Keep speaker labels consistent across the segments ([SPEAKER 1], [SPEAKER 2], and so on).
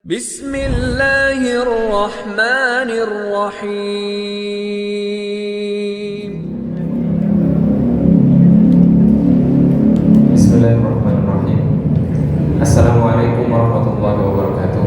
[SPEAKER 1] Bismillahirrahmanirrahim.
[SPEAKER 2] Bismillahirrahmanirrahim. Assalamualaikum warahmatullahi wabarakatuh.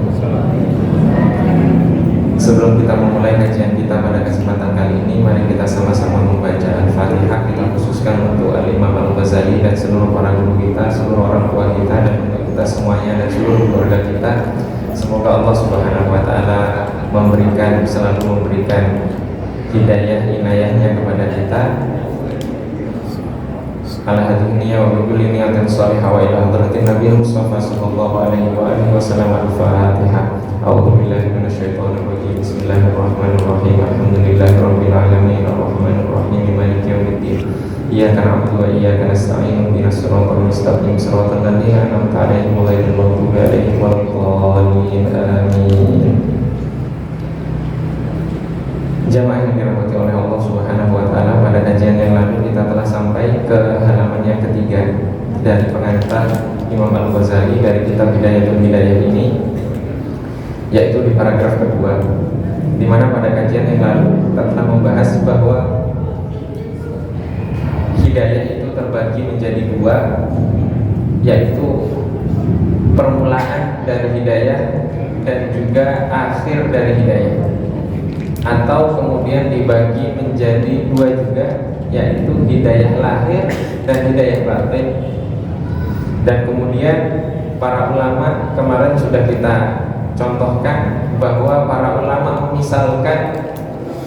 [SPEAKER 2] Sebelum kita memulai kajian kita pada kesempatan kali ini, mari kita sama-sama membaca Al-Fatihah. Kita khususkan untuk Al-Imam Al-Ghazali dan seluruh para guru kita, seluruh orang tua kita, dan untuk kita semuanya dan seluruh keluarga kita. Semoga Allah Subhanahu wa Ta'ala selalu memberikan hidayah inayahnya kepada kita. Ala hadhihi wa bi kulli niyatin shalihah wa ila hadratin nabiyil mustafa sallallahu alaihi wa alihi wasallam. Al-Fatihah. A'udzu billahi minasyaitonir rajim. Bismillahirrahmanirrahim. Alhamdulillahirabbil alamin arrahmanir rahim maliki yaumiddin. Iyyaka na'budu wa iyyaka nasta'in ihdinas siratal mustaqim siratal ladzina an'amta 'alaihim ghairil maghdubi 'alaihim waladdallin. Amin. Jamaah yang dirahmati oleh Allah Subhanahu wa Ta'ala, pada kajian yang lalu kita telah sampai ke halaman yang ketiga dari pengantar Imam Al-Ghazali dari kitab Bidayatul Hidayah ini, yaitu di paragraf kedua, di mana pada kajian yang lalu kita telah membahas bahwa hidayah itu terbagi menjadi dua, yaitu permulaan dari hidayah dan juga akhir dari hidayah, atau kemudian dibagi menjadi dua juga, yaitu hidayah lahir dan hidayah batin. Dan kemudian para ulama kemarin sudah kita contohkan bahwa para ulama misalkan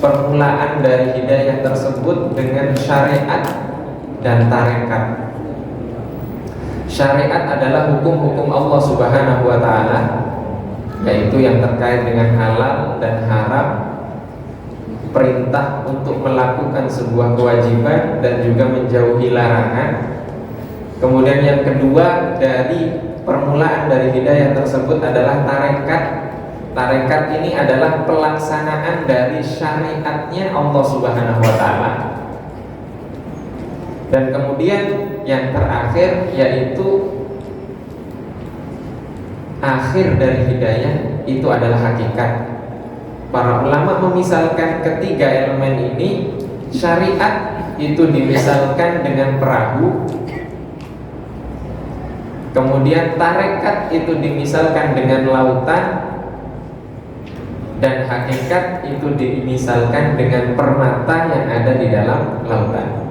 [SPEAKER 2] permulaan dari hidayah tersebut dengan syariat dan tarekat. Syariat adalah hukum-hukum Allah Subhanahu wa Ta'ala, yaitu yang terkait dengan halal dan haram, perintah untuk melakukan sebuah kewajiban dan juga menjauhi larangan. Kemudian yang kedua dari permulaan dari hidayah tersebut adalah tarekat. Tarekat ini adalah pelaksanaan dari syariatnya Allah Subhanahu wa Ta'ala. Dan kemudian yang terakhir yaitu akhir dari hidayah, itu adalah hakikat. Para ulama memisalkan ketiga elemen ini. Syariat itu dimisalkan dengan perahu, kemudian tarekat itu dimisalkan dengan lautan, dan hakikat itu dimisalkan dengan permata yang ada di dalam lautan.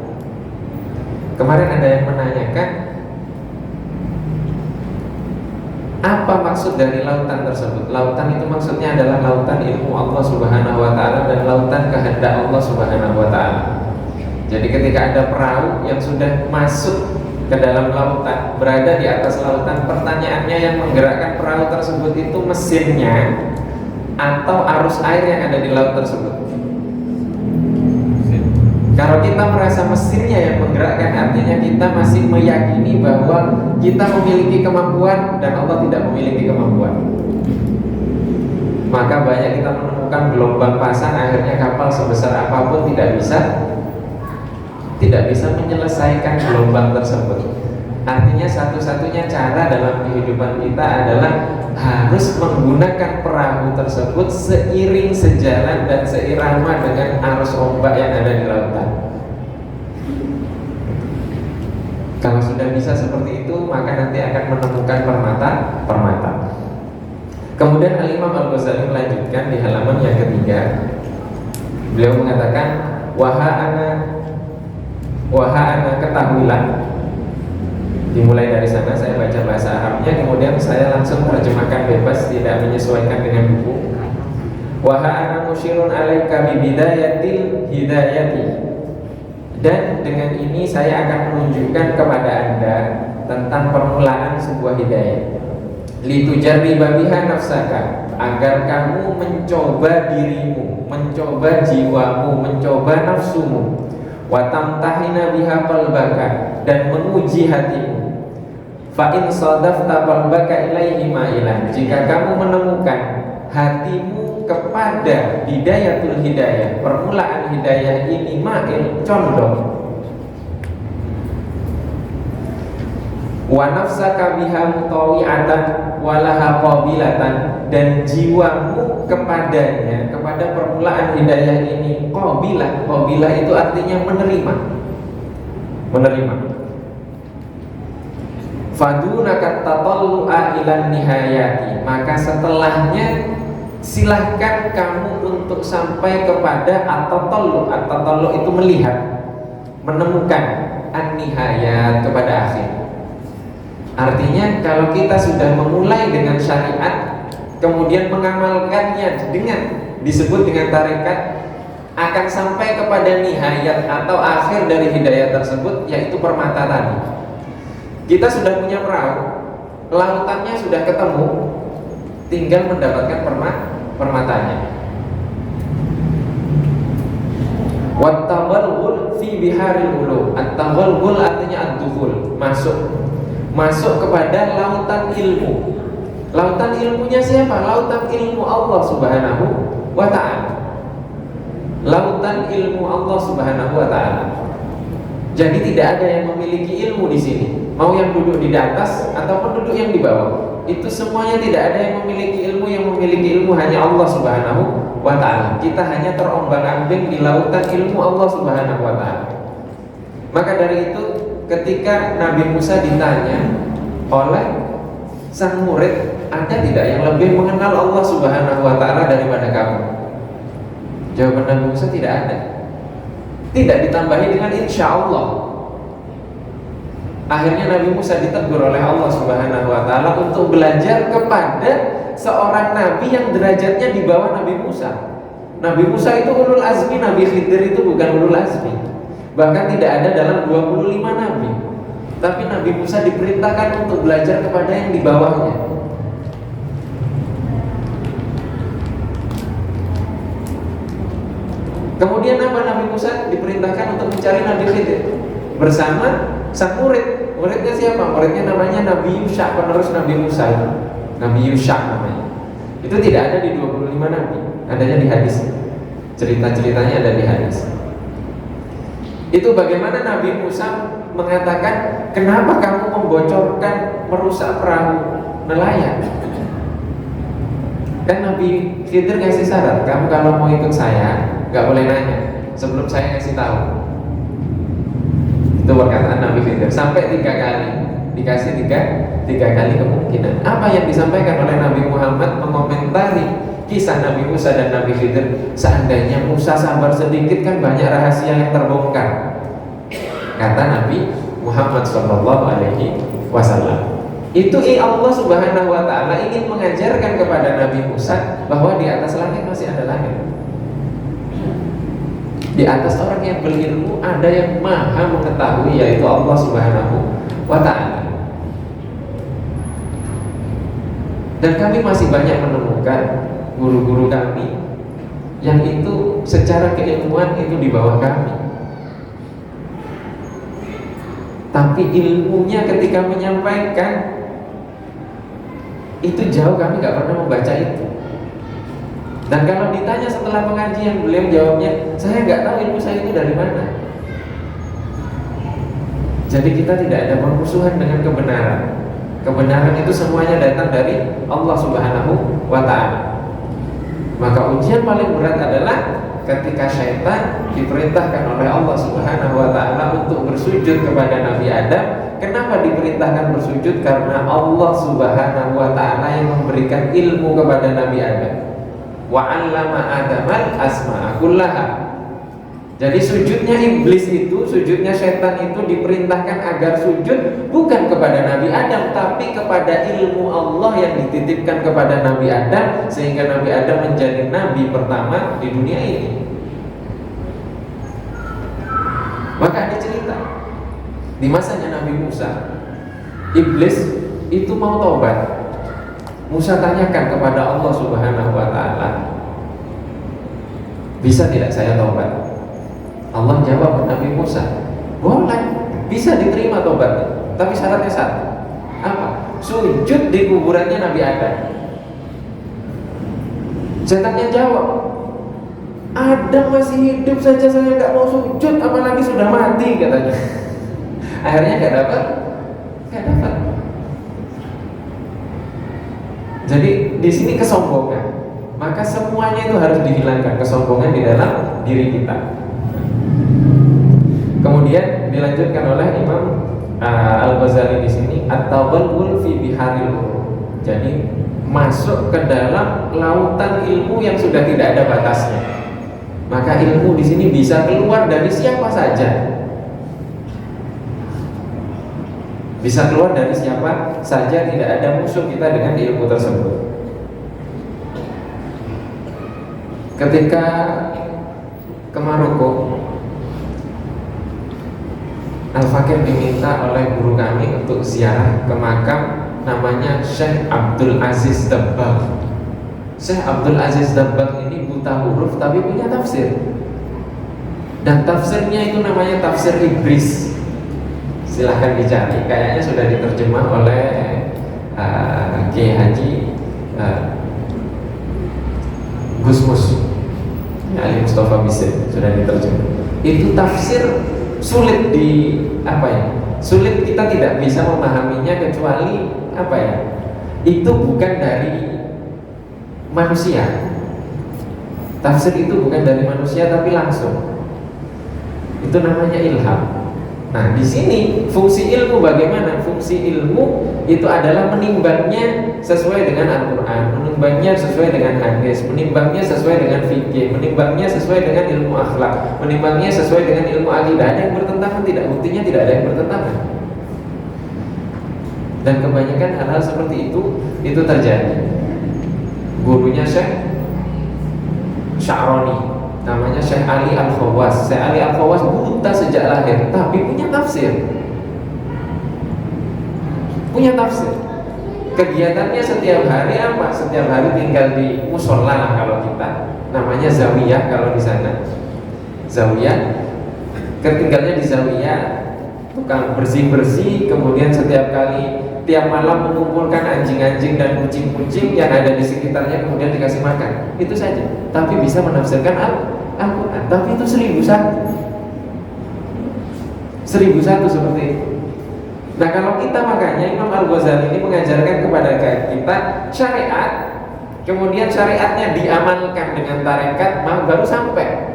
[SPEAKER 2] Kemarin ada yang menanyakan, apa maksud dari lautan tersebut? Lautan itu maksudnya adalah lautan ilmu Allah Subhanahu wa Ta'ala dan lautan kehendak Allah Subhanahu wa Ta'ala. Jadi ketika ada perahu yang sudah masuk ke dalam lautan, berada di atas lautan, pertanyaannya yang menggerakkan perahu tersebut itu mesinnya atau arus air yang ada di laut tersebut? Kalau kita merasa mesinnya yang menggerakkan, artinya kita masih meyakini bahwa kita memiliki kemampuan dan Allah tidak memiliki kemampuan. Maka banyak kita menemukan gelombang pasang, akhirnya kapal sebesar apapun tidak bisa menyelesaikan gelombang tersebut. Artinya satu-satunya cara dalam kehidupan kita adalah harus menggunakan perahu tersebut seiring sejalan dan seirama dengan arus ombak yang ada di lautan. Kalau sudah bisa seperti itu, maka nanti akan menemukan permata. Kemudian Al-Imam Al-Ghazali melanjutkan di halaman yang ketiga. Beliau mengatakan, wahana ketahuilah. Dimulai dari sana, saya baca bahasa Arabnya, kemudian saya langsung terjemahkan bebas, tidak menyesuaikan dengan buku. Wa ana musyirun alaika bi bidayatil hidayati. Dan dengan ini saya akan menunjukkan kepada Anda tentang permulaan sebuah hidayah. Litujarriba biha nafsaka, agar kamu mencoba dirimu, mencoba jiwamu, mencoba nafsumu. Wa tamtahina biha qalbaka, dan menguji hatimu. Fa in sadafta qalbaka ilaihi ma'ilan, jika kamu menemukan hatimu kepada bidayatul hidayah, permulaan hidayah ini ma'il, condong, wa nafsaka biha mutawi'atan walaha qabilatan, dan jiwamu kepadanya, kepada permulaan hidayah ini qabilah. Qabilah itu artinya menerima. Menerima. Fadunaka tatallu'a ilan nihayati, maka setelahnya silahkan kamu untuk sampai kepada at-tatallu. At-tatallu itu melihat, menemukan, an-nihayat, kepada akhir. Artinya kalau kita sudah memulai dengan syariat, kemudian mengamalkannya dengan disebut dengan tarekat, akan sampai kepada nihayat atau akhir dari hidayah tersebut, yaitu permata tadi. Kita sudah punya perahu, lautannya sudah ketemu, tinggal mendapatkan permatanya. Wat-taghalghul fi biharil ulum. At-taghalghul artinya ad-dukhul, masuk kepada lautan ilmu. Lautan ilmunya siapa? Lautan ilmu Allah Subhanahu wa ta'ala. Lautan ilmu Allah Subhanahu wa ta'ala. Jadi tidak ada yang memiliki ilmu di sini. Mau yang duduk di atas ataupun duduk yang di bawah, itu semuanya tidak ada yang memiliki ilmu. Yang memiliki ilmu hanya Allah Subhanahu wa ta'ala. Kita hanya terombang-ambing di lautan ilmu Allah Subhanahu wa ta'ala. Maka dari itu ketika Nabi Musa ditanya oleh sang murid, ada tidak yang lebih mengenal Allah Subhanahu wa ta'ala daripada kamu? Jawaban Nabi Musa tidak ada. Tidak ditambahi dengan insya Allah. Akhirnya Nabi Musa ditegur oleh Allah Subhanahu wa ta'ala untuk belajar kepada seorang nabi yang derajatnya di bawah Nabi Musa. Nabi Musa itu ulul azmi, Nabi Khidir itu bukan ulul azmi. Bahkan tidak ada dalam 25 nabi. Tapi Nabi Musa diperintahkan untuk belajar kepada yang di bawahnya. Kemudian apa? Nabi Musa diperintahkan untuk mencari Nabi Khidir bersama sang murid. Muridnya siapa? Muridnya namanya Nabi Yusha, penerus Nabi Musa itu. Nabi Yusha namanya. Itu tidak ada di 25 nabi, adanya di hadis. Cerita-ceritanya ada di hadis. Itu bagaimana Nabi Musa mengatakan, kenapa kamu membocorkan, merusak perahu nelayan? Kan Nabi Khidir ngasih syarat, kamu kalau mau ikut saya nggak boleh nanya sebelum saya ngasih tahu. Itu perkataan Nabi Khidir. Sampai 3 kali dikasih tiga kali kemungkinan. Apa yang disampaikan oleh Nabi Muhammad mengomentari kisah Nabi Musa dan Nabi Khidir? Seandainya Musa sabar sedikit kan banyak rahasia yang terbongkar. Kata Nabi Muhammad SAW. Itu Allah Subhanahu wa ta'ala ingin mengajarkan kepada Nabi Musa bahwa di atas langit masih ada langit. Di atas orang yang berilmu ada yang maha mengetahui, yaitu Allah Subhanahu wa ta'ala. Dan kami masih banyak menemukan guru-guru kami yang itu secara keilmuan itu di bawah kami, tapi ilmunya ketika menyampaikan itu jauh, kami gak pernah membaca itu. Dan kalau ditanya setelah pengajian, beliau jawabnya, saya nggak tahu ilmu saya itu dari mana. Jadi kita tidak ada permusuhan dengan kebenaran. Kebenaran itu semuanya datang dari Allah Subhanahu wa ta'ala. Maka ujian paling berat adalah ketika syaitan diperintahkan oleh Allah Subhanahu wa ta'ala untuk bersujud kepada Nabi Adam. Kenapa diperintahkan bersujud? Karena Allah Subhanahu wa ta'ala yang memberikan ilmu kepada Nabi Adam. Wa 'allama Adamal asma'a kullaha. Jadi sujudnya iblis itu, sujudnya setan itu diperintahkan agar sujud bukan kepada Nabi Adam, tapi kepada ilmu Allah yang dititipkan kepada Nabi Adam, sehingga Nabi Adam menjadi nabi pertama di dunia ini. Maka ada cerita di masanya Nabi Musa, iblis itu mau taubat. Musa tanyakan kepada Allah Subhanahu wa ta'ala, bisa tidak saya taubat? Allah jawab ke Nabi Musa, boleh, bisa diterima taubatnya, tapi syaratnya satu. Apa? Sujud di kuburannya Nabi Adam. Setannya jawab, Adam masih hidup saja saya nggak mau sujud, apalagi sudah mati, katanya. Akhirnya nggak dapat. Jadi di sini kesombongan, maka semuanya itu harus dihilangkan kesombongan di dalam diri kita. Kemudian dilanjutkan oleh Imam Al-Ghazali di sini at-tawallul fi biharil ulum. Jadi masuk ke dalam lautan ilmu yang sudah tidak ada batasnya. Maka ilmu di sini bisa keluar dari siapa saja. Bisa keluar dari siapa saja, tidak ada musuh kita dengan ilmu tersebut. Ketika ke Maroko, Al-Fakir diminta oleh guru kami untuk ziarah ke makam namanya Syekh Abdul Aziz Dabbagh. Syekh Abdul Aziz Dabbagh ini buta huruf tapi punya tafsir. Dan tafsirnya itu namanya tafsir Ibris. Silahkan dicari, kayaknya sudah diterjemah oleh Kiai Haji Gusmus Ali Mustafa Bisri, sudah diterjemah. Itu tafsir sulit sulit, kita tidak bisa memahaminya kecuali itu bukan dari manusia. Tafsir itu bukan dari manusia tapi langsung. Itu namanya ilham. Nah, di sini fungsi ilmu bagaimana? Fungsi ilmu itu adalah menimbangnya sesuai dengan Al-Quran, menimbangnya sesuai dengan hadis, menimbangnya sesuai dengan fikih, menimbangnya sesuai dengan ilmu akhlak, menimbangnya sesuai dengan ilmu akidah. Ada yang bertentangan tidak? Buktinya tidak ada yang bertentangan. Dan kebanyakan hal-hal seperti itu terjadi. Gurunya Syekh Sya'roni, namanya Syekh Ali Al-Khawas. Syekh Ali Al-Khawas buta sejak lahir, tapi punya tafsir. Punya tafsir. Kegiatannya setiap hari apa? Setiap hari tinggal di musola lah kalau kita. Namanya zawiyah kalau di sana. Zawiyah. Ketinggalnya di zawiyah, tukang bersih-bersih, kemudian tiap malam mengumpulkan anjing-anjing dan kucing-kucing yang ada di sekitarnya, kemudian dikasih makan. Itu saja. Tapi bisa menafsirkan Al-Quran. Tapi itu 1001 seperti itu. Nah, kalau kita, makanya Imam Al-Ghazali ini mengajarkan kepada kita syariat, kemudian syariatnya diamalkan dengan tarekat, baru sampai.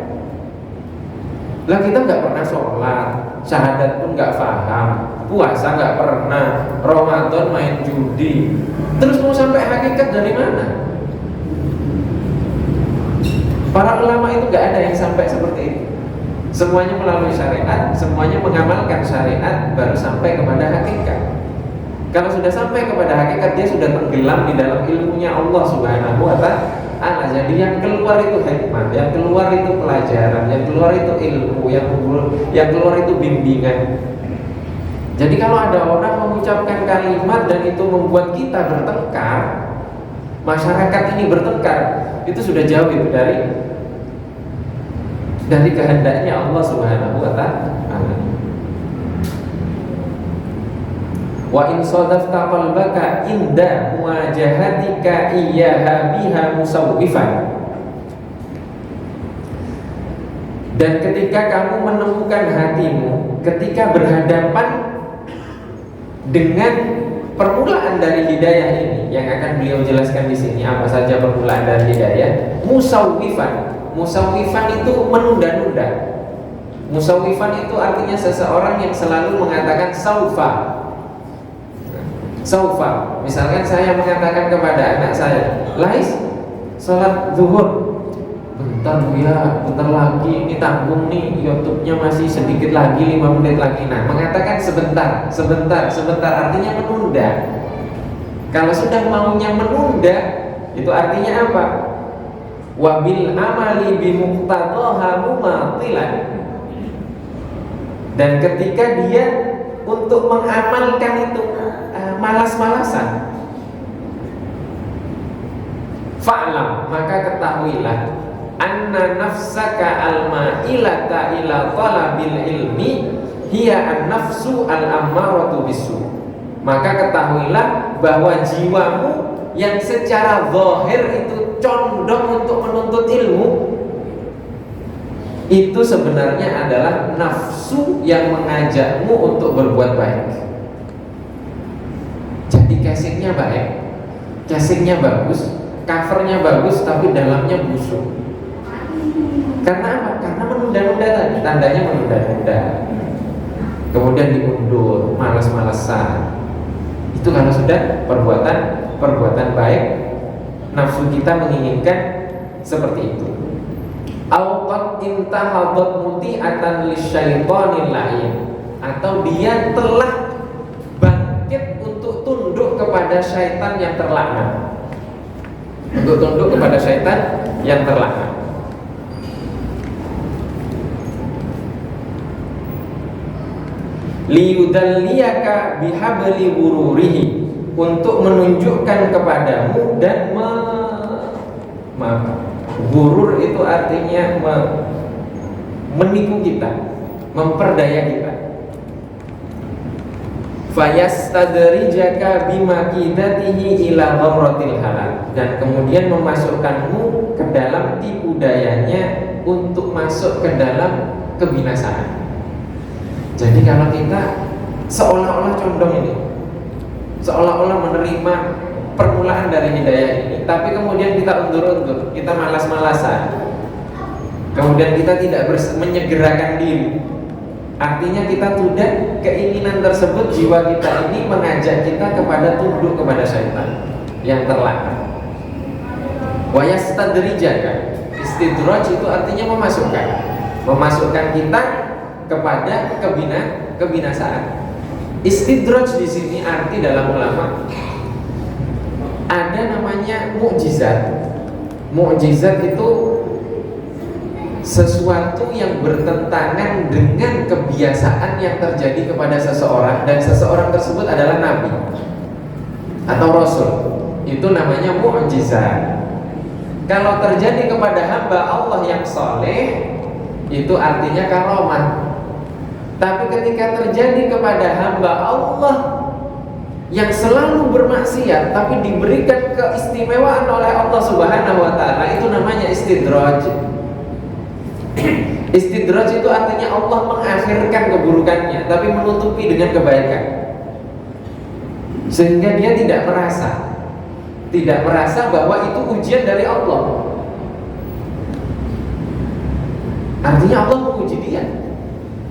[SPEAKER 2] Lah kita nggak pernah sholat, syahadat pun nggak paham, puasa nggak pernah, Ramadan main judi, terus mau sampai hakikat dari mana? Para ulama itu nggak ada yang sampai seperti itu. Semuanya melalui syariat, semuanya mengamalkan syariat, baru sampai kepada hakikat. Kalau sudah sampai kepada hakikat, dia sudah tenggelam di dalam ilmunya Allah Subhanahu wa Ta'ala. Jadi yang keluar itu hikmah, yang keluar itu pelajaran, yang keluar itu ilmu, yang keluar itu bimbingan. Jadi kalau ada orang mengucapkan kalimat dan itu membuat kita bertengkar, masyarakat ini bertengkar, itu sudah jauh itu dari kehendaknya Allah Subhanahu wa Ta'ala. Wa in sadafta qalbaka inda muwajahatika iyyaha biha musawwifan. Dan ketika kamu menemukan hatimu ketika berhadapan dengan permulaan dari hidayah ini, yang akan beliau jelaskan di sini apa saja permulaan dari hidayah. Musawwifan itu menunda-nunda. Musawwifan itu artinya seseorang yang selalu mengatakan saufa. Misalkan saya mengatakan kepada anak saya, Lais, sholat zuhur bentar bentar lagi, ini tanggung nih, YouTube-nya masih sedikit lagi, 5 menit lagi. Nah, mengatakan sebentar artinya menunda. Kalau sudah maunya menunda, itu artinya apa? Wabil amali bimuqtadaha mumatilan. Dan ketika dia untuk mengamalkan itu malas-malasan, fa'lam, maka ketahuilah anna nafsaka al-ma'ilata ila talabil ilmi hiya an-nafsu al-ammaratu bisu. Maka ketahuilah bahwa jiwamu yang secara zahir itu condong untuk menuntut ilmu, itu sebenarnya adalah nafsu yang mengajakmu untuk berbuat baik. Jadi casingnya baik, casingnya bagus, covernya bagus, tapi dalamnya busuk. Karena apa? Karena menunda-nunda tadi, tandanya menunda-nunda. Kemudian diundur, malas-malesan. Itu kalau sudah perbuatan baik, nafsu kita menginginkan seperti itu. Auqat intahadat muti'atan lisyaitonil la'in, atau dia telah bangkit untuk tunduk kepada syaitan yang terlaknat. Untuk tunduk kepada syaitan yang terlaknat. Liyudalliyaka bihabli wururihi, untuk menunjukkan kepadamu dan gurur itu artinya menipu kita, memperdaya kita. Fayastadrijaka bimakidatihi ila ghamratil halal, dan kemudian memasukkanmu ke dalam tipu dayanya untuk masuk ke dalam kebinasaan. Jadi kalau kita seolah-olah condong ini, seolah-olah menerima permulaan dari hidayah ini, tapi kemudian kita undur-undur, kita malas-malasan, kemudian kita tidak menyegerakan diri. Artinya kita tunda keinginan tersebut, jiwa kita ini mengajak kita kepada tunduk kepada syaitan yang terlaknat. Wa yastadrijaka, istidraj itu artinya memasukkan kita kepada kebinasaan. Istidraj di sini arti dalam ulama ada namanya mukjizat. Mukjizat itu sesuatu yang bertentangan dengan kebiasaan yang terjadi kepada seseorang, dan seseorang tersebut adalah nabi atau rasul. Itu namanya mukjizat. Kalau terjadi kepada hamba Allah yang soleh, itu artinya karomah. Tapi ketika terjadi kepada hamba Allah yang selalu bermaksiat tapi diberikan keistimewaan oleh Allah Subhanahu wa taala, itu namanya istidraj. Istidraj itu artinya Allah mengakhirkan keburukannya tapi menutupi dengan kebaikan, sehingga dia tidak merasa bahwa itu ujian dari Allah. Artinya Allah menguji dia.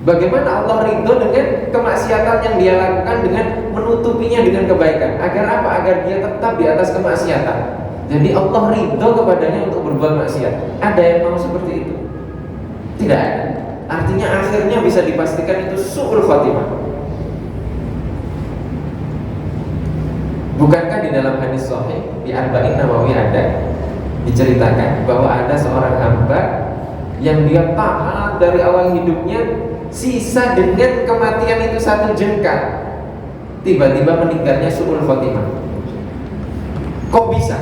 [SPEAKER 2] Bagaimana Allah ridho dengan kemaksiatan yang dia lakukan dengan menutupinya dengan kebaikan. Agar apa? Agar dia tetap di atas kemaksiatan. Jadi Allah ridho kepadanya untuk berbuat maksiat. Ada yang mau seperti itu? Tidak ada. Artinya akhirnya bisa dipastikan itu su'ul khatimah. Bukankah di dalam hadis sahih di Arba'in Nawawi ada diceritakan bahwa ada seorang hamba yang dia taat dari awal hidupnya, sisa dengan kematian itu satu jengkal, tiba-tiba meninggalnya su'ul khotimah. Kok bisa?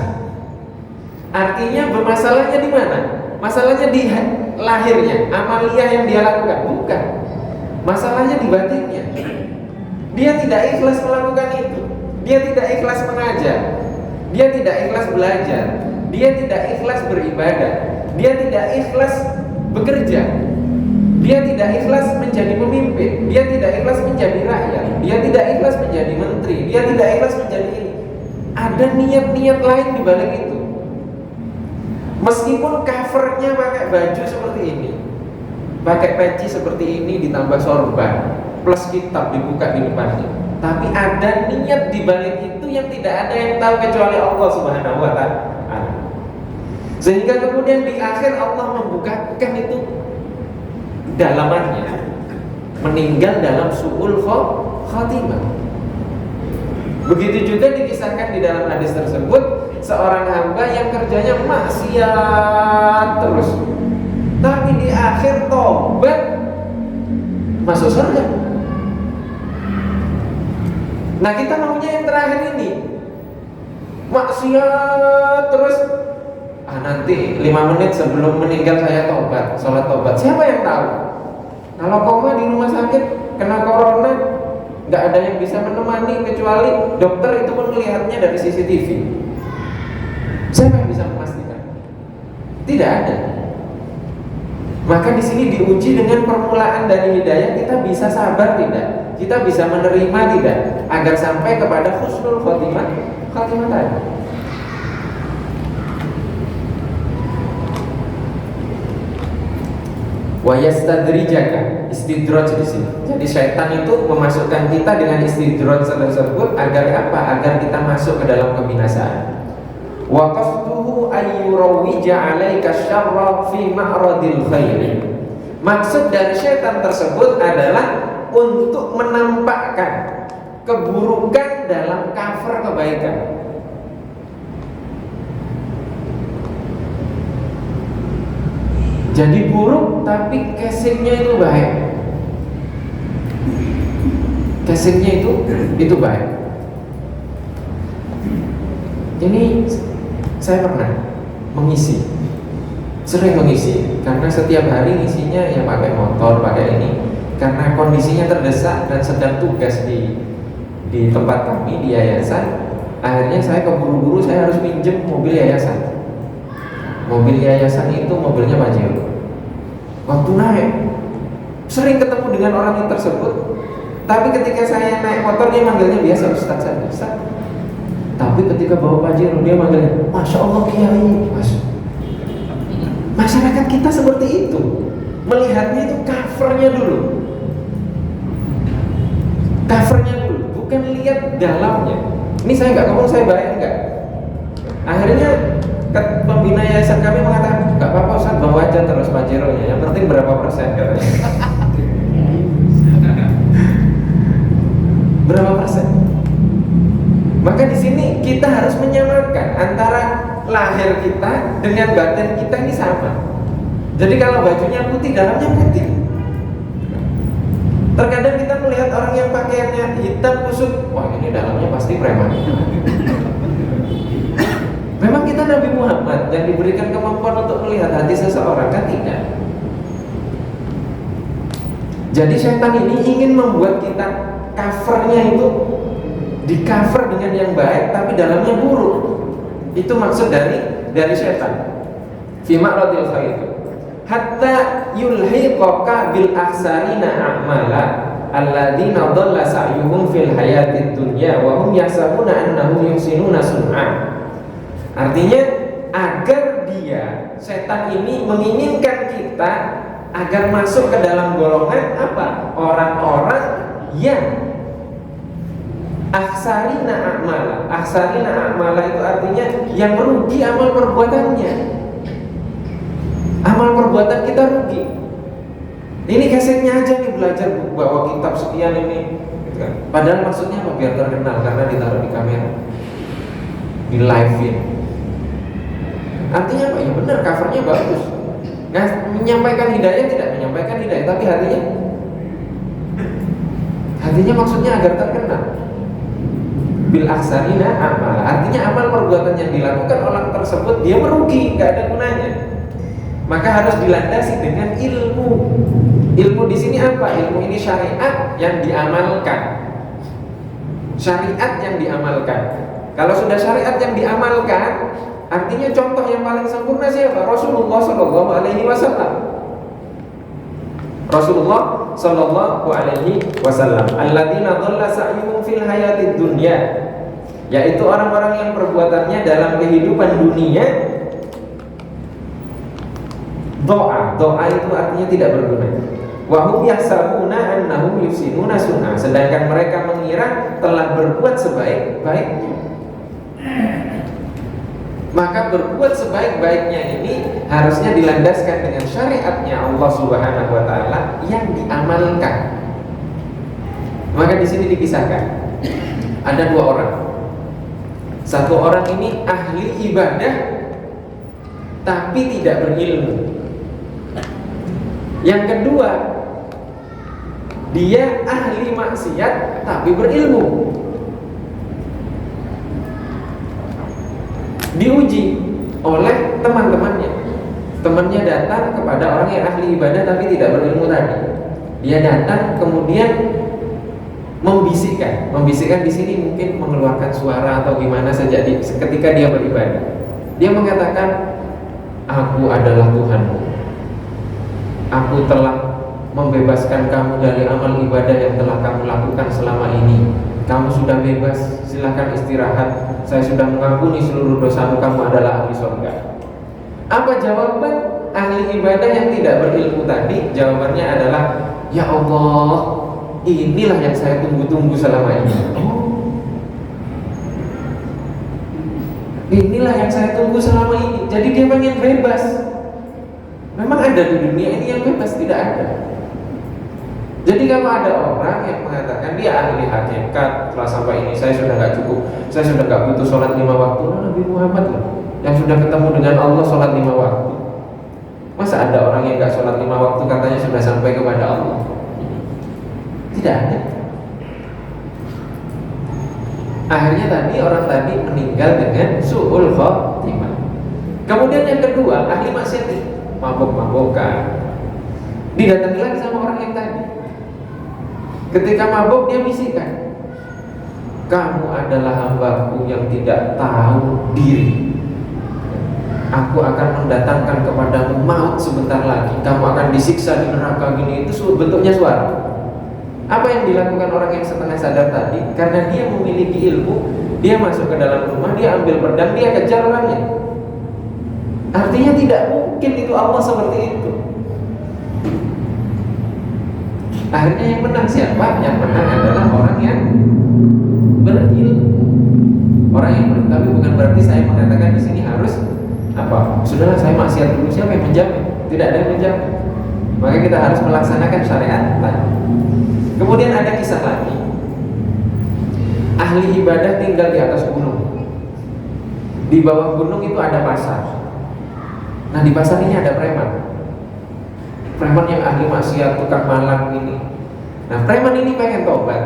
[SPEAKER 2] Artinya bermasalahnya di mana? Masalahnya di lahirnya, amaliyah yang dia lakukan? Bukan. Masalahnya di batinnya. Dia tidak ikhlas melakukan itu. Dia tidak ikhlas mengajar. Dia tidak ikhlas belajar. Dia tidak ikhlas beribadah. Dia tidak ikhlas bekerja. Dia tidak ikhlas menjadi pemimpin. Dia tidak ikhlas menjadi rakyat. Dia tidak ikhlas menjadi menteri. Dia tidak ikhlas menjadi ini. Ada niat-niat lain di balik itu. Meskipun covernya pakai baju seperti ini, pakai peci seperti ini, ditambah sorban plus kitab dibuka di depannya, tapi ada niat di balik itu yang tidak ada yang tahu kecuali Allah Subhanahu wa taala. Sehingga kemudian di akhir Allah membukakan itu dalamannya, meninggal dalam su'ul khatimah. Begitu juga dikisahkan di dalam hadis tersebut, seorang hamba yang kerjanya maksiat terus, tapi di akhir tobat masuk surga. Nah, kita maunya yang terakhir ini, maksiat terus, nanti 5 menit sebelum meninggal saya tobat, sholat tobat. Siapa yang tahu? Kalau koma di rumah sakit kena corona, nggak ada yang bisa menemani kecuali dokter, itu pun melihatnya dari CCTV. Siapa yang bisa memastikan? Tidak ada. Maka di sini diuji dengan permulaan dari hidayah, kita bisa sabar tidak? Kita bisa menerima tidak? Agar sampai kepada husnul khotimah tadi. Wa yastadrijaka, istidraj di sini. Jadi syaitan itu memasukkan kita dengan istidraj tersebut agar apa? Agar kita masuk ke dalam kebinasaan. Wa qasduhu ayyurawija 'alaika syarra fi ma'radil khair. Maksud dari syaitan tersebut adalah untuk menampakkan keburukan dalam cover kebaikan. Jadi buruk tapi casingnya itu baik. Casingnya itu baik. Ini saya pernah sering mengisi karena setiap hari ngisinya ya pakai motor, pakai ini. Karena kondisinya terdesak dan sedang tugas di tempat kami di yayasan, akhirnya saya keburu-buru saya harus pinjem mobil yayasan. Mobil yayasan itu mobilnya Pajero. Waktu naik sering ketemu dengan orang tersebut, tapi ketika saya naik motor dia manggilnya biasa Ustaz saja, Ustaz. Tapi ketika bawa Pajero dia manggilnya Masya Allah Kiai. Masyarakat kita seperti itu, melihatnya itu covernya dulu, bukan lihat dalamnya. Ini saya nggak ngomong saya bayar nggak. Akhirnya pembina yayasan kami mengatakan nggak apa-apa Ustaz, bawa aja terus Pajero-nya, yang penting berapa persen katanya. Berapa persen? Maka di sini kita harus menyamakan antara lahir kita dengan batin kita ini sama. Jadi kalau bajunya putih, dalamnya putih. Terkadang kita melihat orang yang pakaiannya hitam kusut, wah ini dalamnya pasti preman. Memang kita Nabi Muhammad yang diberikan kemampuan untuk melihat hati seseorang, kan tidak. Jadi syaitan ini ingin membuat kita covernya itu di cover dengan yang baik, tapi dalamnya buruk. Itu maksud dari syaitan. Fi ma'radil khair. Hatta yulhiqaka bil akhsarina a'mala alladzina dhalla sa'yuhum fil hayatid dunya wa hum yahsabuna annahum yuhsinuna sun'a. Artinya agar dia, setan ini menginginkan kita agar masuk ke dalam golongan apa? Orang-orang yang akhsarina a'mala. Akhsarina a'mala itu artinya yang merugi amal perbuatannya. Amal perbuatan kita rugi. Ini kasetnya aja nih, belajar bawa kitab sekian ini gitu kan. Padahal maksudnya apa? Biar terkenal karena ditaruh di kamera, di live-in. Artinya apa? Ya benar, covernya bagus. Nah, menyampaikan hidayah tidak menyampaikan hidayah, tapi hatinya maksudnya agar terkenal. Bil aksarina amal, artinya amal perbuatan yang dilakukan orang tersebut dia merugi, nggak ada gunanya. Maka harus dilandasi dengan ilmu. Ilmu di sini apa? Ilmu ini syariat yang diamalkan. Syariat yang diamalkan. Kalau sudah syariat yang diamalkan, artinya contoh yang paling sempurna siapa? Rasulullah Shallallahu Alaihi Wasallam. Rasulullah Shallallahu Alaihi Wasallam. Alladzina dhalla sa'yuhum fil hayatid dunya, yaitu orang-orang yang perbuatannya dalam kehidupan dunia doa itu artinya tidak berguna. Wa hum yahsabuna annahum yuhsinuna sun'a, sedangkan mereka mengira telah berbuat sebaik-baiknya. Maka berbuat sebaik-baiknya ini harusnya dilandaskan dengan syariatnya Allah Subhanahu wa taala yang diamalkan. Maka di sini dikisahkan ada dua orang. Satu orang ini ahli ibadah tapi tidak berilmu. Yang kedua, dia ahli maksiat tapi berilmu. Diuji oleh teman-temannya. Temannya datang kepada orang yang ahli ibadah tapi tidak berilmu tadi. Dia datang kemudian membisikkan. Membisikkan di sini mungkin mengeluarkan suara atau gimana saja ketika dia beribadah. Dia mengatakan, "Aku adalah Tuhanmu. Aku telah membebaskan kamu dari amal ibadah yang telah kamu lakukan selama ini. Kamu sudah bebas, silakan istirahat. Saya sudah mengampuni seluruh dosamu, kamu adalah ahli surga." Apa jawaban ahli ibadah yang tidak berilmu tadi, jawabannya adalah, ya Allah, inilah yang saya tunggu-tunggu selama ini. Inilah yang saya tunggu selama ini. Jadi dia pengen bebas. Memang ada di dunia ini yang bebas? Tidak ada. Jadi kalau ada orang yang mengatakan dia ahli hakikat, setelah sampai ini saya sudah nggak cukup, saya sudah nggak butuh sholat 5 waktu. Nabi Muhammad loh, yang sudah ketemu dengan Allah sholat 5 waktu. Masa ada orang yang nggak sholat 5 waktu katanya sudah sampai kepada Allah? Tidak ada. Akhirnya tadi orang tadi meninggal dengan su'ul khotimah. Kemudian yang kedua, ahli maksiat, mabuk-mabukan. Didatangi lagi sama orang yang tadi. Ketika mabuk dia bisikkan, kamu adalah hambaku yang tidak tahu diri. Aku akan mendatangkan kepadamu maut sebentar lagi. Kamu akan disiksa di neraka gini. Itu bentuknya suara. Apa yang dilakukan orang yang setengah sadar tadi? Karena dia memiliki ilmu, dia masuk ke dalam rumah, dia ambil pedang, dia kejar orangnya. Artinya tidak mungkin itu Allah seperti itu. Akhirnya yang menang siapa? Yang menang adalah orang yang berilmu. Orang yang berilmu, tapi bukan berarti saya mengatakan di sini harus apa? Sudahlah saya maksiat dulu, siapa yang menjamin? Tidak ada yang menjamin. Maka kita harus melaksanakan syariat tadi. Kemudian ada kisah lagi. Ahli ibadah tinggal di atas gunung. Di bawah gunung itu ada pasar. Nah di pasar ini ada preman. Preman yang ahli maksiat, tukang malam ini. Nah preman ini pengen tobat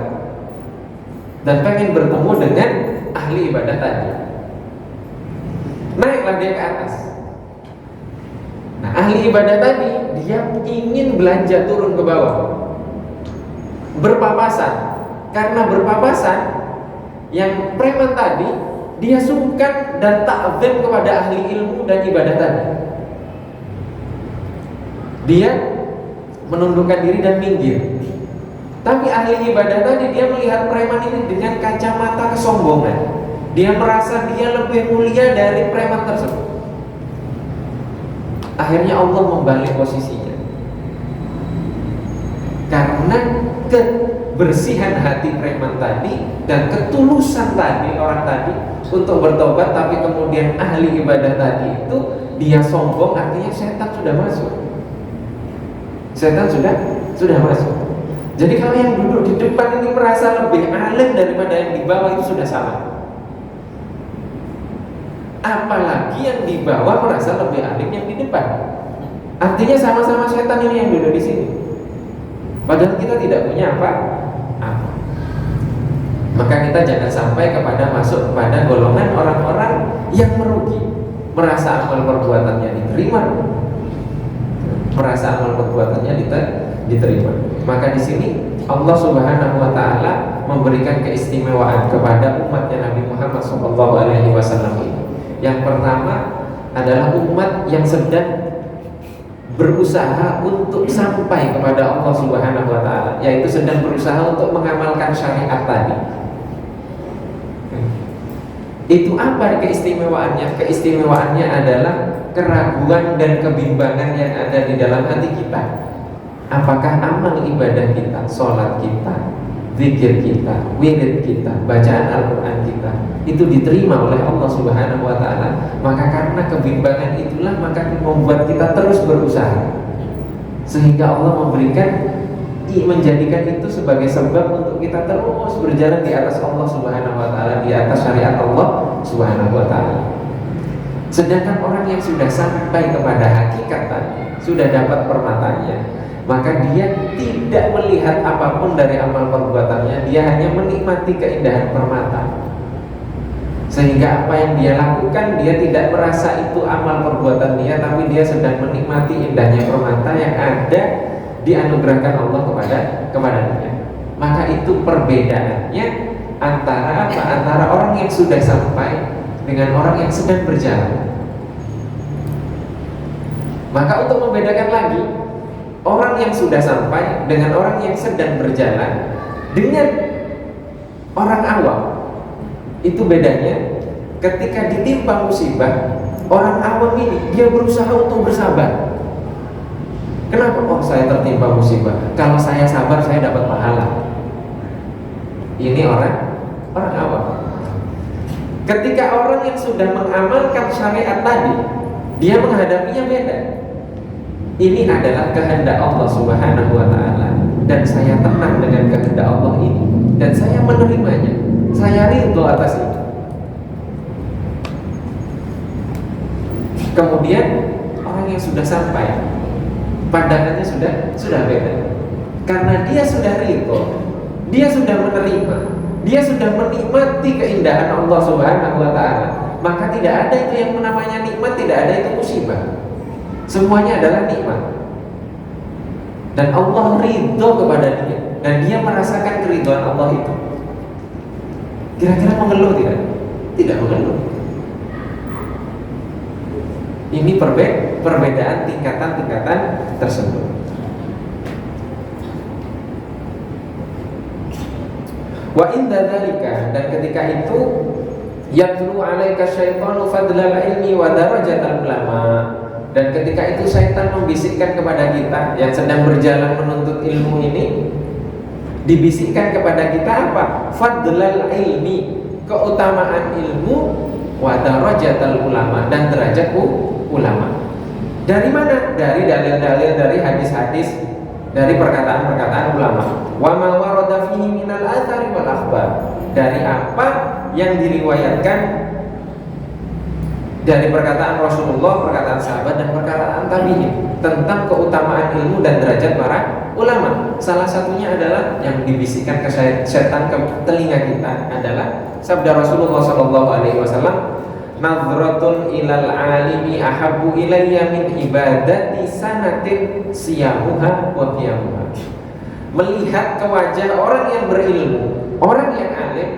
[SPEAKER 2] dan pengen bertemu dengan ahli ibadah tadi. Naiklah dia ke atas. Nah ahli ibadah tadi dia ingin belanja turun ke bawah, berpapasan. Karena berpapasan, yang preman tadi dia sungkan dan ta'zim kepada ahli ilmu dan ibadah tadi. Dia menundukkan diri dan minggir. Tapi ahli ibadah tadi dia melihat preman ini dengan kacamata kesombongan. Dia merasa dia lebih mulia dari preman tersebut. Akhirnya Allah membalik posisinya. Karena kebersihan hati preman tadi dan ketulusan tadi orang tadi untuk bertobat, tapi kemudian ahli ibadah tadi itu dia sombong, artinya setan sudah masuk. Setan sudah masuk. Jadi kalau yang duduk di depan ini merasa lebih alim daripada yang di bawah, itu sudah salah. Apalagi yang di bawah merasa lebih alim yang di depan. Artinya sama-sama setan ini yang duduk di sini. Padahal kita tidak punya apa. Maka kita jangan sampai masuk kepada golongan orang-orang yang merugi, merasa amal perbuatannya diterima, merasa amal perbuatannya diterima. Maka di sini Allah Subhanahu wa taala memberikan keistimewaan kepada umatnya Nabi Muhammad SAW. Yang pertama adalah umat yang sedang berusaha untuk sampai kepada Allah Subhanahu wa taala, yaitu sedang berusaha untuk mengamalkan syariat tadi. Itu apa keistimewaannya? Keistimewaannya adalah keraguan dan kebimbangan yang ada di dalam hati kita. Apakah amal ibadah kita, sholat kita, zikir kita, wirid kita, bacaan Al-Quran kita itu diterima oleh Allah Subhanahu wa taala? Maka karena kebimbangan itulah maka membuat kita terus berusaha, sehingga Allah menjadikan itu sebagai sebab untuk kita terus berjalan di atas Allah Subhanahu wa taala, di atas syariat Allah Subhanahu wa taala. Sedangkan orang yang sudah sampai kepada hakikat tadi, sudah dapat permatanya, maka dia tidak melihat apapun dari amal perbuatannya, dia hanya menikmati keindahan permata. Sehingga apa yang dia lakukan, dia tidak merasa itu amal perbuatan dia, tapi dia sedang menikmati indahnya permata yang ada dianugerahkan Allah kepadanya. Maka itu perbedaannya antara apa? Antara orang yang sudah sampai dengan orang yang sedang berjalan. Maka untuk membedakan lagi orang yang sudah sampai dengan orang yang sedang berjalan dengan orang awam, itu bedanya ketika ditimpa musibah. Orang awam ini dia berusaha untuk bersabar. Kenapa? Oh, saya tertimpa musibah. Kalau saya sabar, saya dapat pahala. Ini orang awam. Ketika orang yang sudah mengamalkan syariat tadi, dia menghadapinya beda. Ini adalah kehendak Allah Subhanahu wa Ta'ala, dan saya tenang dengan kehendak Allah ini, dan saya menerimanya. Saya ridho atas itu. Kemudian orang yang sudah sampai, pandangannya sudah beda. Karena dia sudah ridho, dia sudah menerima, dia sudah menikmati keindahan Allah Subhanahu wa Ta'ala. Maka tidak ada itu yang namanya nikmat, tidak ada itu musibah. Semuanya adalah nikmat. Dan Allah ridho kepada dia, dan dia merasakan keridhaan Allah itu. Kira-kira mengeluh tidak? Tidak mengeluh. Ini perbedaan tingkatan-tingkatan tersebut. Wa inda dzalika, dan ketika itu yatlu 'alaika syaitanu fadlal ilmi wa darajatal ulama, dan ketika itu syaitan membisikkan kepada kita yang sedang berjalan menuntut ilmu ini, dibisikkan kepada kita apa? Fadlal ilmi, keutamaan ilmu, wa darajatal ulama, dan derajat ulama. Dari mana? Dari dalil-dalil, dari hadis-hadis, dari perkataan-perkataan ulama. Wa ma warada fihi minal athari wal akhbar, dari apa yang diriwayatkan dari perkataan Rasulullah, perkataan sahabat, dan perkataan tabi'in tentang keutamaan ilmu dan derajat para ulama. Salah satunya adalah yang dibisikkan ke setan ke telinga kita adalah sabda Rasulullah SAW, nadhratun ilal alimi ahabbu ilayya min ibadati sanatin siyamuha wa qiyamuha. Melihat ke wajah orang yang berilmu, orang yang alim,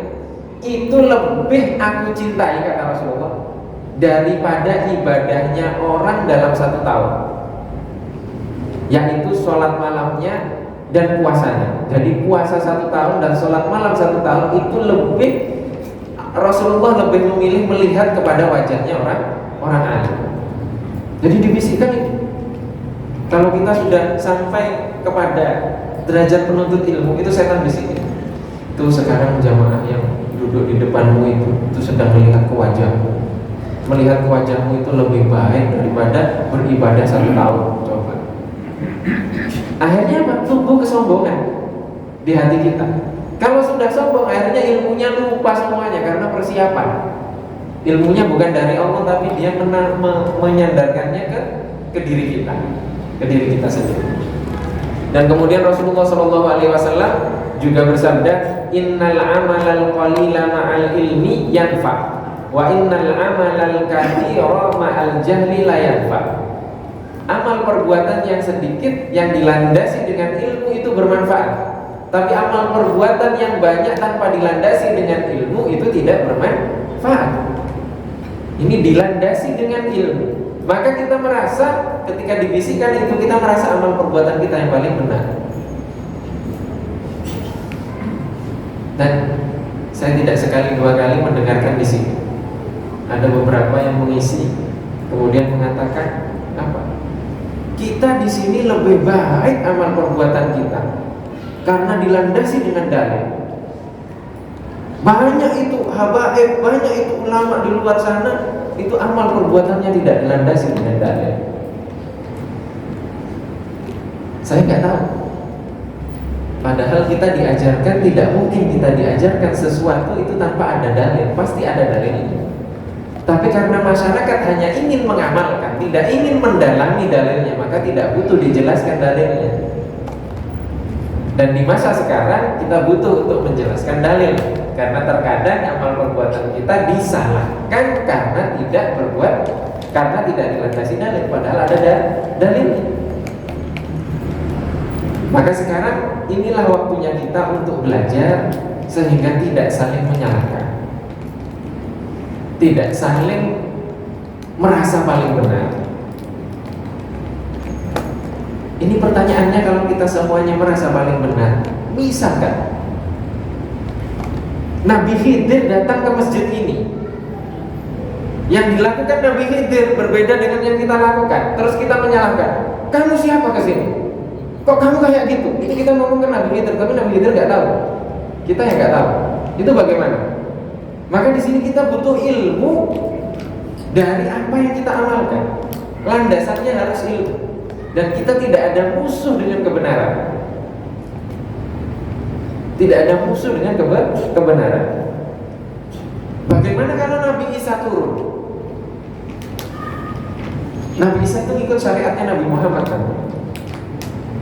[SPEAKER 2] itu lebih aku cintai, kata Rasulullah, daripada ibadahnya orang dalam 1 tahun, yaitu sholat malamnya dan puasanya. Jadi puasa 1 tahun dan sholat malam 1 tahun itu lebih, Rasulullah lebih memilih melihat kepada wajahnya orang alim. Jadi dibisikkan itu. Kalau kita sudah sampai kepada derajat penuntut ilmu, itu setan bisikin. Itu sekarang jamaah yang duduk di depanmu itu sedang melihat ke wajahmu. Melihat ke wajahmu itu lebih baik daripada beribadah 1 tahun. Coba. Akhirnya apa? Tumbuh kesombongan di hati kita. Kalau sudah sombong, akhirnya ilmunya lupa semuanya karena persiapan. Ilmunya bukan dari Allah, tapi dia menyandarkannya ke diri kita sendiri. Dan kemudian Rasulullah SAW juga bersabda, innal amalal qalila ma'al ilmi yanfa, wa innal amalal katsira ma'al jahli la yanfa. Amal perbuatan yang sedikit yang dilandasi dengan ilmu itu bermanfaat, tapi amal perbuatan yang banyak tanpa dilandasi dengan ilmu itu tidak bermanfaat. Ini dilandasi dengan ilmu. Maka kita merasa ketika dibisikkan itu, kita merasa amal perbuatan kita yang paling benar. Dan saya tidak sekali 2 kali mendengarkan di sini ada beberapa yang mengisi kemudian mengatakan apa? Kita di sini lebih baik amal perbuatan kita karena dilandasi dengan dalil. Banyak itu habaib, banyak itu ulama di luar sana, itu amal perbuatannya tidak dilandasi dengan dalil. Saya nggak tahu. Padahal kita diajarkan, tidak mungkin kita diajarkan sesuatu itu tanpa ada dalil. Pasti ada dalilnya. Tapi karena masyarakat hanya ingin mengamalkan, tidak ingin mendalami dalilnya, maka tidak butuh dijelaskan dalilnya. Dan di masa sekarang kita butuh untuk menjelaskan dalil, karena terkadang amal perbuatan kita disalahkan karena tidak berbuat, karena tidak dilandasi dalil, padahal ada dalilnya. Maka sekarang inilah waktunya kita untuk belajar sehingga tidak saling menyalahkan, tidak saling merasa paling benar. Ini pertanyaannya, kalau kita semuanya merasa paling benar, bisa kan? Nabi Khidir datang ke masjid ini Yang dilakukan Nabi Khidir berbeda dengan yang kita lakukan. Terus kita menyalahkan, kamu siapa kesini? Kok kamu kayak gitu? Itu kita ngomong ke Nabi Khidir, tapi Nabi Khidir nggak tahu. Kita yang nggak tahu. Itu bagaimana? Maka di sini kita butuh ilmu dari apa yang kita amalkan. Landasannya harus ilmu. Dan kita tidak ada musuh dengan kebenaran. Tidak ada musuh dengan kebenaran. Bagaimana kalau Nabi Isa turun? Nabi Isa itu ikut syariatnya Nabi Muhammad kan?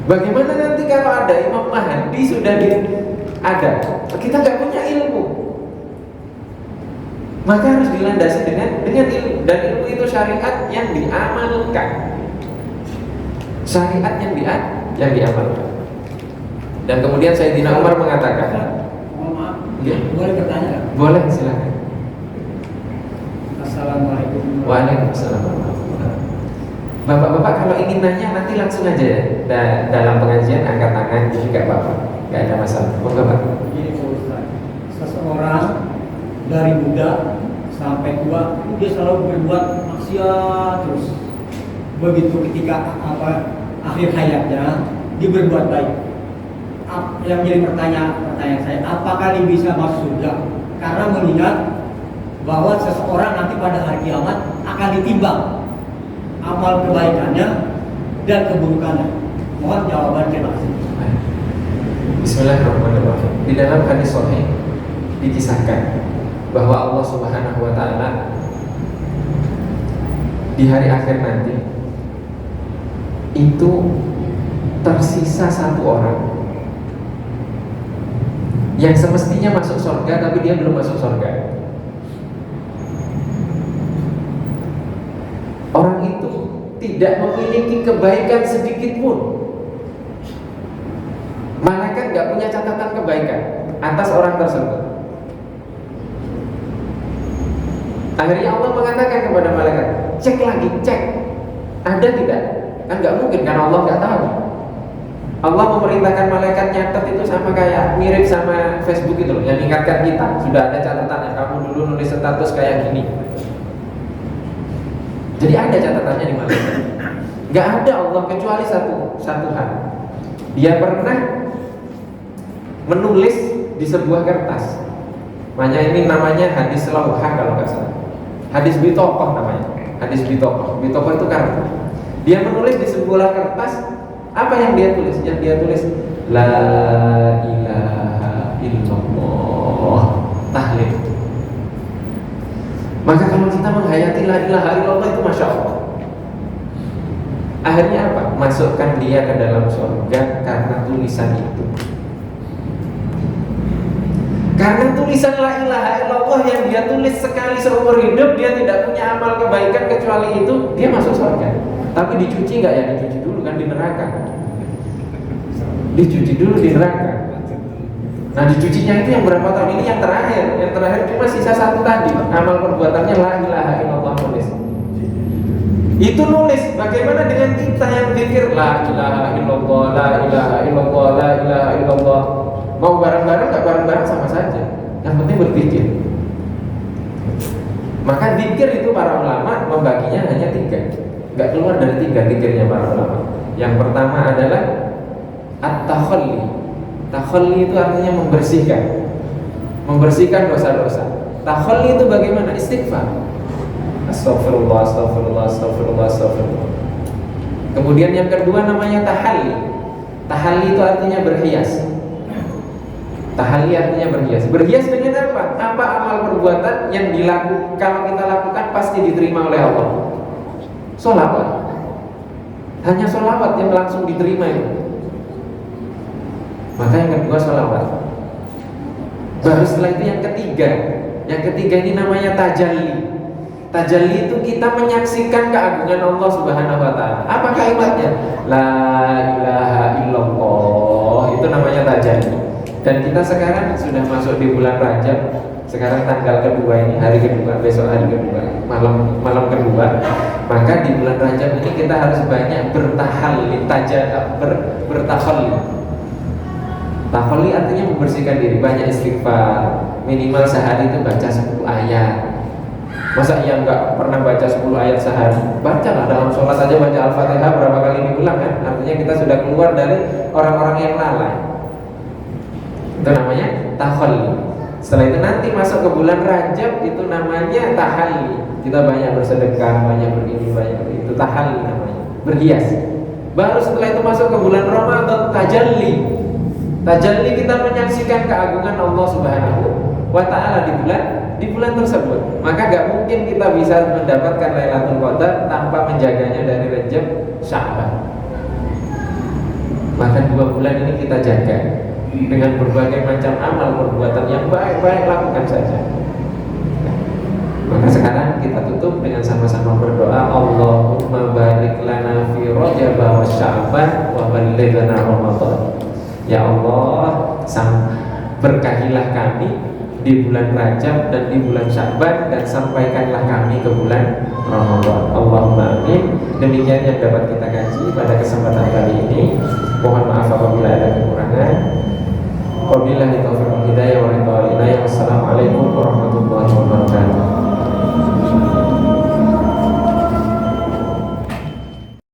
[SPEAKER 2] Bagaimana nanti kalau ada Imam Mahdi sudah ada? Kita nggak punya ilmu. Maka harus dilandasi dengan ilmu. Dan ilmu itu syariat yang diamalkan. Syariat yang diamalkan. Dan kemudian Sayyidina Umar mengatakan,
[SPEAKER 1] boleh bertanya kan?
[SPEAKER 2] Boleh, silakan.
[SPEAKER 1] Assalamualaikum.
[SPEAKER 2] Waalaikumsalam. Bapak-bapak kalau ingin nanya nanti langsung aja ya. Dalam pengajian angkat tangan jadi nggak apa-apa, nggak ada masalah. Monggo Pak.
[SPEAKER 1] Ini Ustaz, seseorang dari muda sampai tua dia selalu berbuat maksiat terus. Begitu ketika akhir hayatnya dia berbuat baik. Yang jadi pertanyaan saya, apakah dia bisa masuk surga? Karena mengingat bahwa seseorang nanti pada hari kiamat akan ditimbang amal kebaikannya dan keburukannya. Mohon jawaban, terima kasih.
[SPEAKER 2] Bismillahirrahmanirrahim. Di dalam hadis sahih dikisahkan bahwa Allah Subhanahu wa taala di hari akhir nanti itu tersisa satu orang yang semestinya masuk surga tapi dia belum masuk surga. Orang itu tidak memiliki kebaikan sedikit pun. Malaikat nggak punya catatan kebaikan atas orang tersebut. Akhirnya Allah mengatakan kepada malaikat, cek lagi, cek, ada tidak? Kan nggak mungkin, karena Allah nggak tahu. Allah memerintahkan malaikat nyatet itu sama kayak mirip sama Facebook itu loh, yang ingatkan kita sudah ada catatannya. Kamu dulu nulis status kayak gini. Jadi ada catatannya di malaikat. Nggak ada Allah kecuali satu hal. Dia pernah menulis di sebuah kertas. Ini namanya hadis lauhah kalau nggak salah. Hadis bitokoh namanya. Hadis bitokoh. Bitokoh itu kartu. Dia menulis di sebuah kertas. Apa yang dia tulis? Yang dia tulis La ilaha illallah, tahlil. Maka kalau kita menghayati la ilaha illallah itu masya Allah. Akhirnya apa? Masukkan dia ke dalam surga karena tulisan itu. Karena tulisan la ilaha illallah yang dia tulis sekali seumur hidup, dia tidak punya amal kebaikan kecuali itu, dia masuk surga. Tapi dicuci nggak ya? Dicuci dulu kan di neraka. Dicuci dulu di neraka. Nah dicucinya itu yang berapa tahun? Ini yang terakhir. Yang terakhir cuma sisa satu tadi. Amal perbuatannya la ilaha illallah nulis. Itu nulis. Bagaimana dengan kita yang pikir la ilaha illallah, la ilaha illallah, la ilaha illallah. Mau bareng-bareng nggak bareng-bareng sama saja. Yang penting berpikir. Maka zikir itu para ulama membaginya hanya 3. Nggak keluar dari 3 zikirnya para ulama. Yang pertama adalah at-takhalli. Takhalli itu artinya membersihkan dosa-dosa. Takhalli itu bagaimana? Istighfar. Astaghfirullah, astaghfirullah, astaghfirullah, astaghfirullah. Kemudian yang kedua namanya tahalli. Tahalli itu artinya berhias. Tahalli artinya berhias. Berhias dengan apa? Apa amal perbuatan yang dilakukan, kalau kita lakukan pasti diterima oleh Allah? Sholawat. Hanya sholawat yang langsung diterima itu. Maka yang kedua sholawat. Baru setelah itu yang ketiga. Yang ketiga ini namanya tajalli. Tajalli itu kita menyaksikan keagungan Allah Subhanahu wa taala. Apa kalimatnya? La ilaha illallah. Itu namanya tajalli. Dan kita sekarang sudah masuk di bulan Rajab. Sekarang tanggal kedua ini, hari kedua, besok hari kedua, malam kedua. Maka di bulan Rajab ini kita harus banyak bertahalli, bertahalli. Tahalli artinya membersihkan diri, banyak istighfar. Minimal sehari itu baca 10 ayat. Masa yang nggak pernah baca 10 ayat sehari? Bacalah dalam sholat aja, baca Al-Fatihah berapa kali diulang kan? Artinya kita sudah keluar dari orang-orang yang lalai. Itu namanya tahalli. Setelah itu nanti masuk ke bulan Rajab, itu namanya tahalli. Kita banyak bersedekah, banyak begini, banyak itu, tahalli namanya, berhias. Baru setelah itu masuk ke bulan Ramadan, tajalli. Tajalli, kita menyaksikan keagungan Allah Subhanahu wa Ta'ala di bulan tersebut. Maka gak mungkin kita bisa mendapatkan Lailatul Qadar tanpa menjaganya dari Rajab, Sya'ban. Maka 2 bulan ini kita jaga dengan berbagai macam amal perbuatan yang baik-baik, lakukan saja. Maka sekarang kita tutup dengan sama-sama berdoa, Allahumma barik lana fi Rajab wa Sya'ban wa ballighna Ramadan. Ya Allah, berkahilah kami di bulan Rajab dan di bulan Sya'ban, dan sampaikanlah kami ke bulan Ramadan. Allahumma amin. Demikian yang dapat kita kaji pada kesempatan kali ini. Mohon